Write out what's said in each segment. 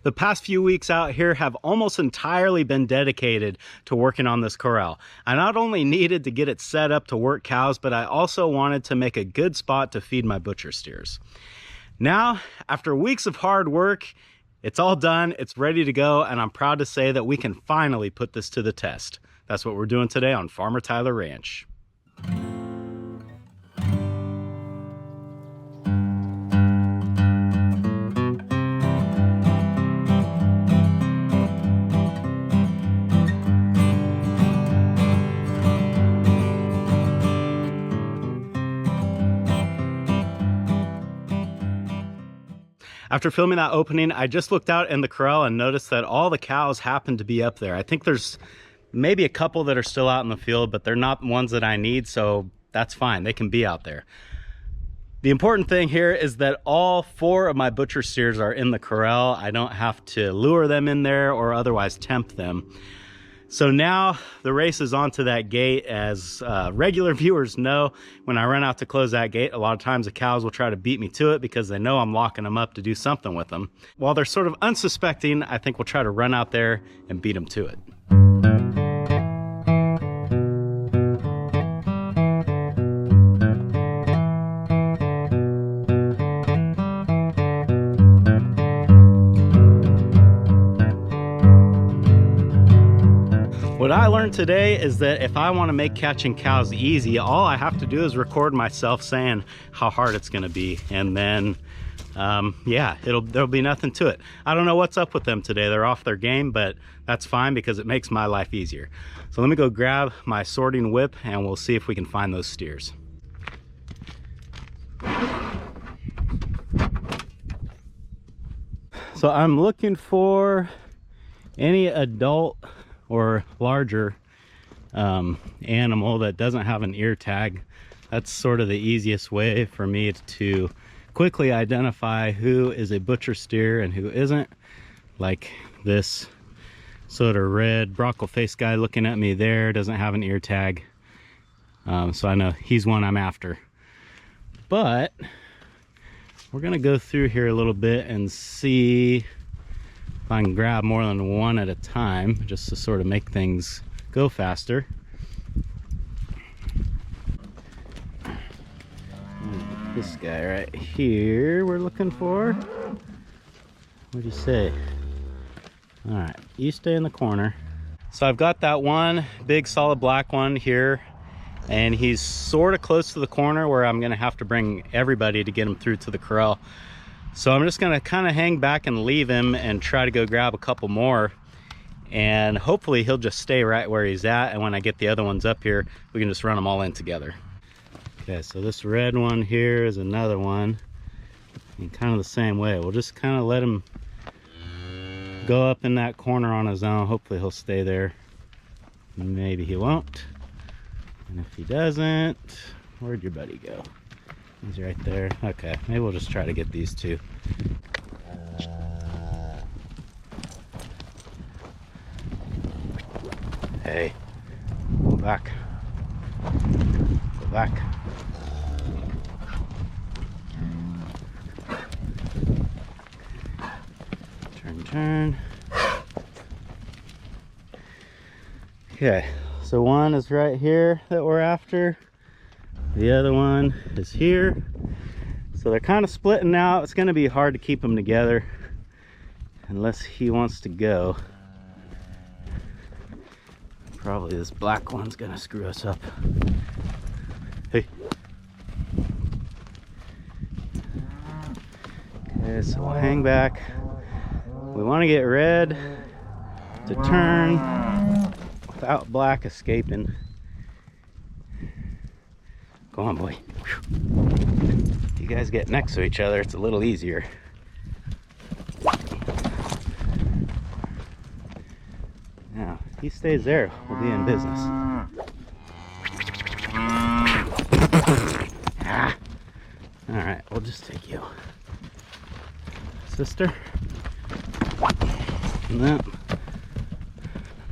The past few weeks out here have almost entirely been dedicated to working on this corral. I not only needed to get it set up to work cows, but I also wanted to make a good spot to feed my butcher steers. Now, after weeks of hard work, it's all done, it's ready to go, and I'm proud to say that we can finally put this to the test. That's what we're doing today on Farmer Tyler Ranch. After filming that opening, I just looked out in the corral and noticed that all the cows happen to be up there. I think there's maybe a couple that are still out in the field, but they're not ones that I need, so that's fine. They can be out there. The important thing here is that all 4 of my butcher steers are in the corral. I don't have to lure them in there or otherwise tempt them. So now the race is onto that gate. As regular viewers know, when I run out to close that gate, a lot of times the cows will try to beat me to it because they know I'm locking them up to do something with them. While they're sort of unsuspecting, I think we'll try to run out there and beat them to it. What I learned today is that if I want to make catching cows easy, all I have to do is record myself saying how hard it's going to be, and then yeah, there'll be nothing to it. I don't know what's up with them today. They're off their game, but that's fine because it makes my life easier. So let me go grab my sorting whip and we'll see if we can find those steers. So I'm looking for any adult or larger animal that doesn't have an ear tag. That's sort of the easiest way for me to quickly identify who is a butcher steer and who isn't. Like this sort of red broccoli face guy looking at me there doesn't have an ear tag. So I know he's one I'm after. But we're gonna go through here a little bit and see if I can grab more than one at a time, just to sort of make things go faster. This guy right here we're looking for. What'd you say? All right, you stay in the corner. So I've got that one big solid black one here, and he's sort of close to the corner where I'm gonna have to bring everybody to get him through to the corral. So I'm just gonna kind of hang back and leave him and try to go grab a couple more, and hopefully he'll just stay right where he's at, and when I get the other ones up here, we can just run them all in together. Okay, so this red one here is another one, and kind of the same way. We'll just kind of let him go up in that corner on his own. Hopefully he'll stay there. Maybe he won't. And if he doesn't, where'd your buddy go? He's right there. Okay, maybe we'll just try to get these two. Hey, go back. Go back. Turn. Okay, so one is right here that we're after. The other one is here. So they're kind of splitting out. It's going to be hard to keep them together unless he wants to go. Probably this black one's going to screw us up. Hey. Okay, so we'll hang back. We want to get red to turn without black escaping. Go on, boy. If you guys get next to each other, it's a little easier. Now, if he stays there, we'll be in business. All right, we'll just take you. Sister? No,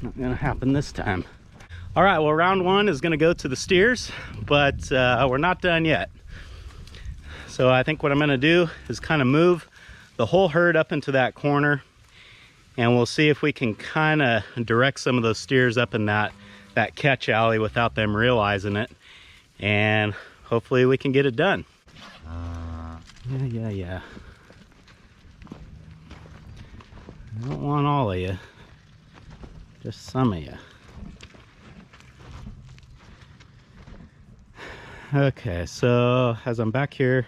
not gonna happen this time. All right, well, round one is gonna go to the steers, but we're not done yet. So I think what I'm gonna do is kind of move the whole herd up into that corner and we'll see if we can kind of direct some of those steers up in that catch alley without them realizing it, and hopefully we can get it done. Yeah. I don't want all of you, just some of you. Okay, so as I'm back here,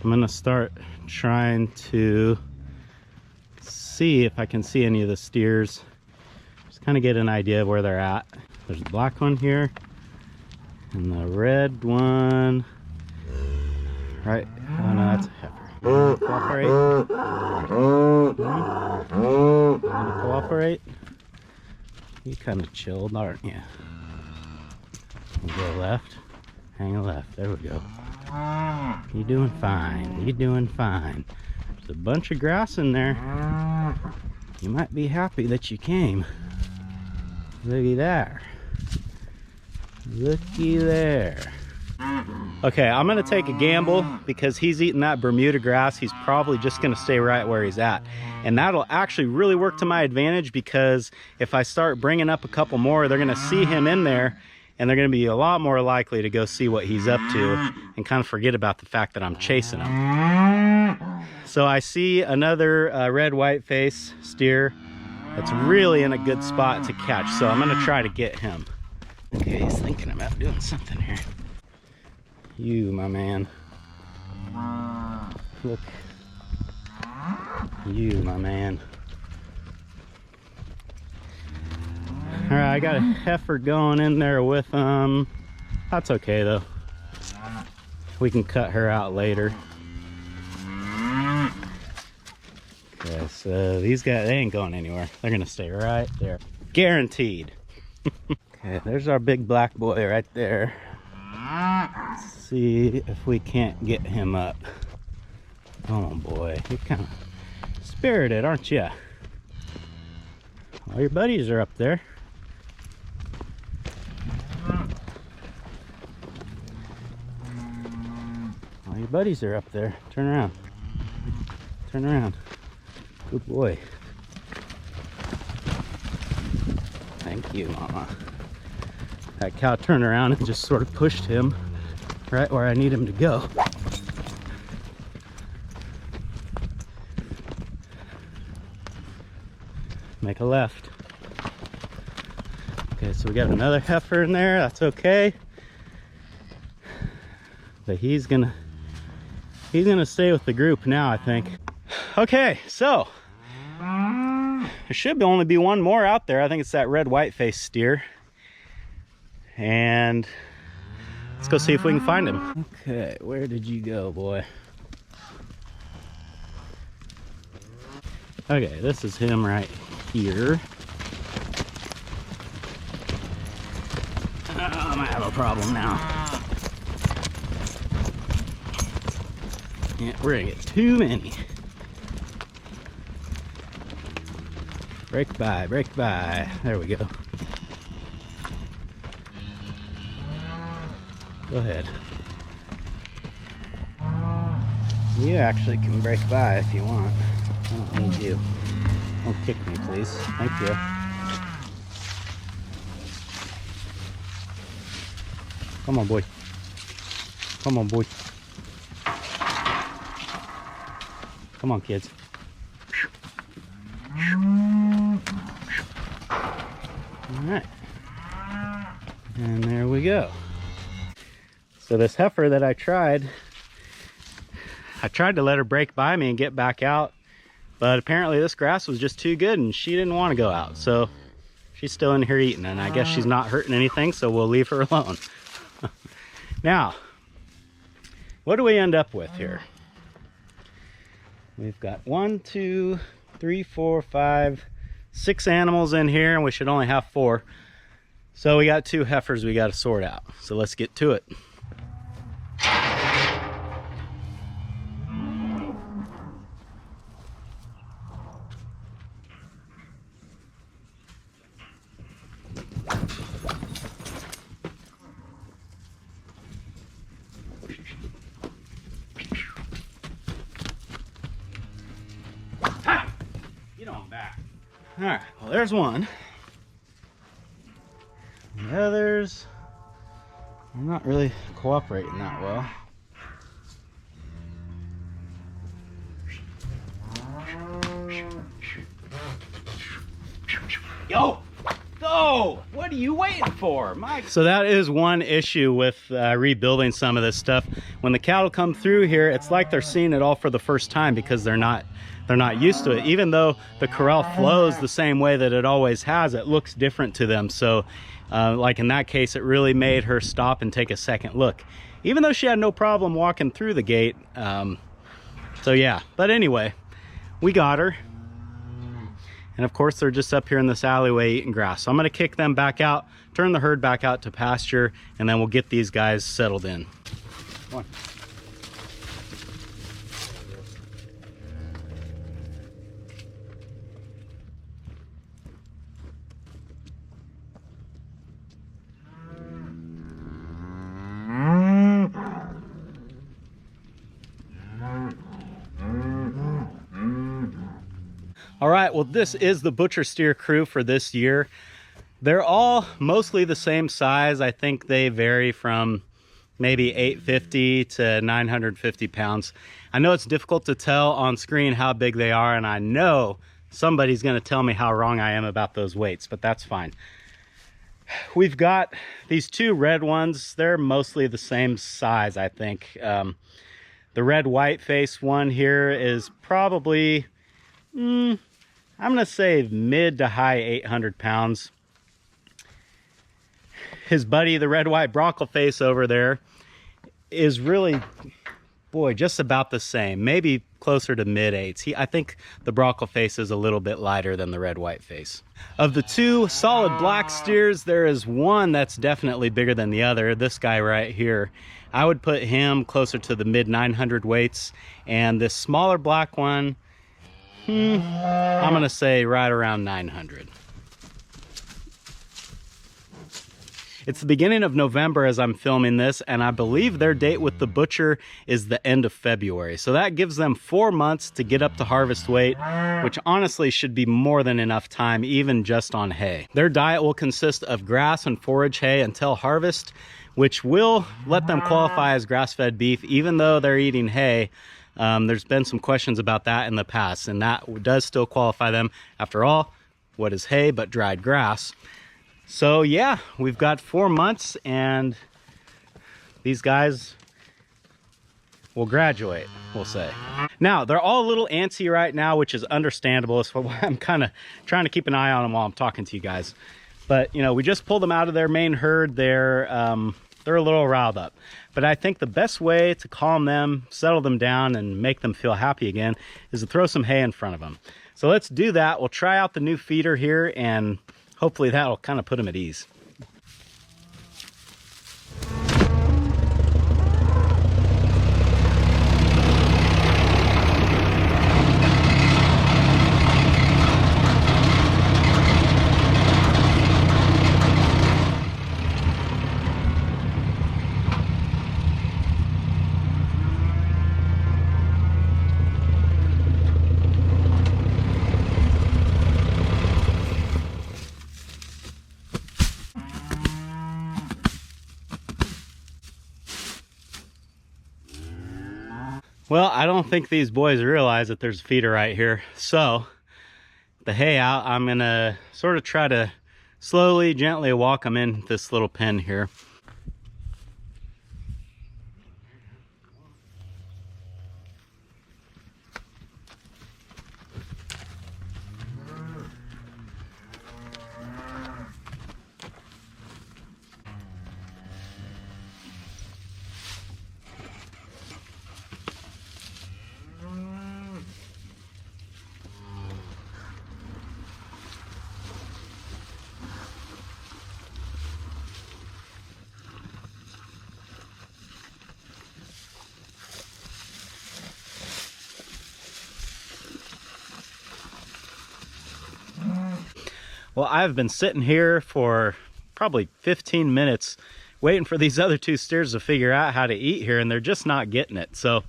I'm gonna start trying to see if I can see any of the steers. Just kind of get an idea of where they're at. There's a black one here, and the red one, right? Oh no, that's a heifer. Cooperate? Wanna cooperate? You kind of chilled, aren't you? We'll go left. Hang a left. There we go. You're doing fine. You're doing fine. There's a bunch of grass in there. You might be happy that you came. Looky there. Looky there. Okay, I'm gonna take a gamble because he's eating that Bermuda grass. He's probably just gonna stay right where he's at. And that'll actually really work to my advantage, because if I start bringing up a couple more, they're gonna see him in there, and they're gonna be a lot more likely to go see what he's up to and kind of forget about the fact that I'm chasing him. So I see another red white face steer that's really in a good spot to catch. So I'm gonna try to get him. Okay, he's thinking about doing something here. You, my man. Look. You, my man. All right, I got a heifer going in there with him. That's okay though. We can cut her out later. Okay, so these guys, they ain't going anywhere. They're gonna stay right there. Guaranteed. Okay, there's our big black boy right there. Let's see if we can't get him up. Oh boy, you're kind of spirited, aren't you? All your buddies are up there. All your buddies are up there. Turn around. Turn around. Good boy. Thank you, Mama. That cow turned around and just sort of pushed him right where I need him to go. Make a left. Okay, so we got another heifer in there. That's okay. But he's gonna stay with the group now, I think. Okay, so there should only be one more out there. I think it's that red white face steer. And let's go see if we can find him. Okay, where did you go, boy? Okay, this is him right here. I might have a problem now. Yeah, we're gonna get too many. Break by, break by. There we go. Go ahead. You actually can break by if you want. I don't need you. Don't kick me, please. Thank you. Come on, boy. Come on, boy. Come on, kids. All right. And there we go. So this heifer that I tried to let her break by me and get back out, but apparently this grass was just too good and she didn't want to go out. So she's still in here eating, and I guess she's not hurting anything, so we'll leave her alone. Now, what do we end up with here? We've got 1, 2, 3, 4, 5, 6 animals in here, and we should only have 4. So we got 2 heifers we got to sort out. So let's get to it. Get on back. All right, well, there's one. The others are not really cooperating that well. Yo, go! What are you waiting for, Mike? So that is one issue with rebuilding some of this stuff. When the cattle come through here, it's like they're seeing it all for the first time because they're not used to it. Even though the corral flows the same way that it always has, it looks different to them. So like in that case, it really made her stop and take a second look, even though she had no problem walking through the gate. So yeah, but anyway, we got her. And of course, they're just up here in this alleyway eating grass. So I'm gonna kick them back out, turn the herd back out to pasture, and then we'll get these guys settled in. Come on. All right, well, this is the butcher steer crew for this year. They're all mostly the same size. I think they vary from maybe 850 to 950 pounds. I know it's difficult to tell on screen how big they are, and I know somebody's gonna tell me how wrong I am about those weights, but that's fine. We've got these two red ones. They're mostly the same size, I think. The red white face one here is probably, I'm gonna say mid to high 800 pounds. His buddy, the red white brockle face over there, is really, boy, just about the same, maybe closer to mid eights. I think the brockle face is a little bit lighter than the red white face. Of the two solid black steers, there is one that's definitely bigger than the other. This guy right here, I would put him closer to the mid 900 weights, and this smaller black one, I'm gonna say right around 900. It's the beginning of November as I'm filming this, and I believe their date with the butcher is the end of February. So that gives them 4 months to get up to harvest weight, which honestly should be more than enough time, even just on hay. Their diet will consist of grass and forage hay until harvest, which will let them qualify as grass-fed beef, even though they're eating hay. There's been some questions about that in the past, and that does still qualify them. After all, what is hay but dried grass? So yeah, we've got 4 months, and these guys will graduate, we'll say. Now, they're all a little antsy right now, which is understandable. That's why I'm kind of trying to keep an eye on them while I'm talking to you guys. But, you know, we just pulled them out of their main herd. They're a little riled up. But I think the best way to calm them, settle them down, and make them feel happy again is to throw some hay in front of them. So let's do that. We'll try out the new feeder here, and hopefully that'll kind of put them at ease. Well, I don't think these boys realize that there's a feeder right here. So, the hay out, I'm gonna sort of try to slowly, gently walk them in this little pen here. Well, I've been sitting here for probably 15 minutes waiting for these other two steers to figure out how to eat here, and they're just not getting it. So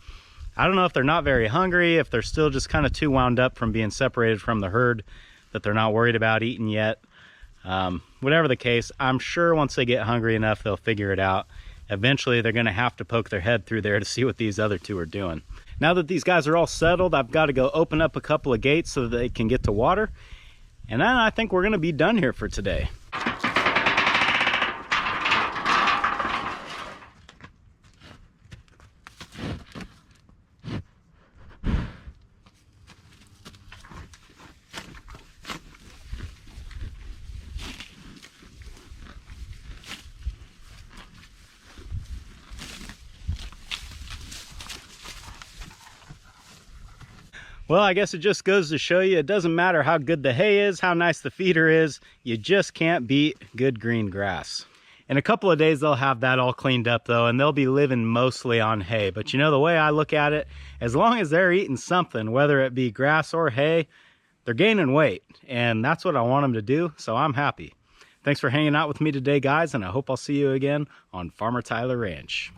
I don't know if they're not very hungry, if they're still just kind of too wound up from being separated from the herd, that they're not worried about eating yet. Whatever the case, I'm sure once they get hungry enough, they'll figure it out. Eventually, they're going to have to poke their head through there to see what these other two are doing. Now that these guys are all settled, I've got to go open up a couple of gates so that they can get to water. And then I think we're going to be done here for today. Well, I guess it just goes to show you, it doesn't matter how good the hay is, how nice the feeder is, you just can't beat good green grass. In a couple of days, they'll have that all cleaned up though, and they'll be living mostly on hay. But you know, the way I look at it, as long as they're eating something, whether it be grass or hay, they're gaining weight. And that's what I want them to do, so I'm happy. Thanks for hanging out with me today, guys, and I hope I'll see you again on Farmer Tyler Ranch.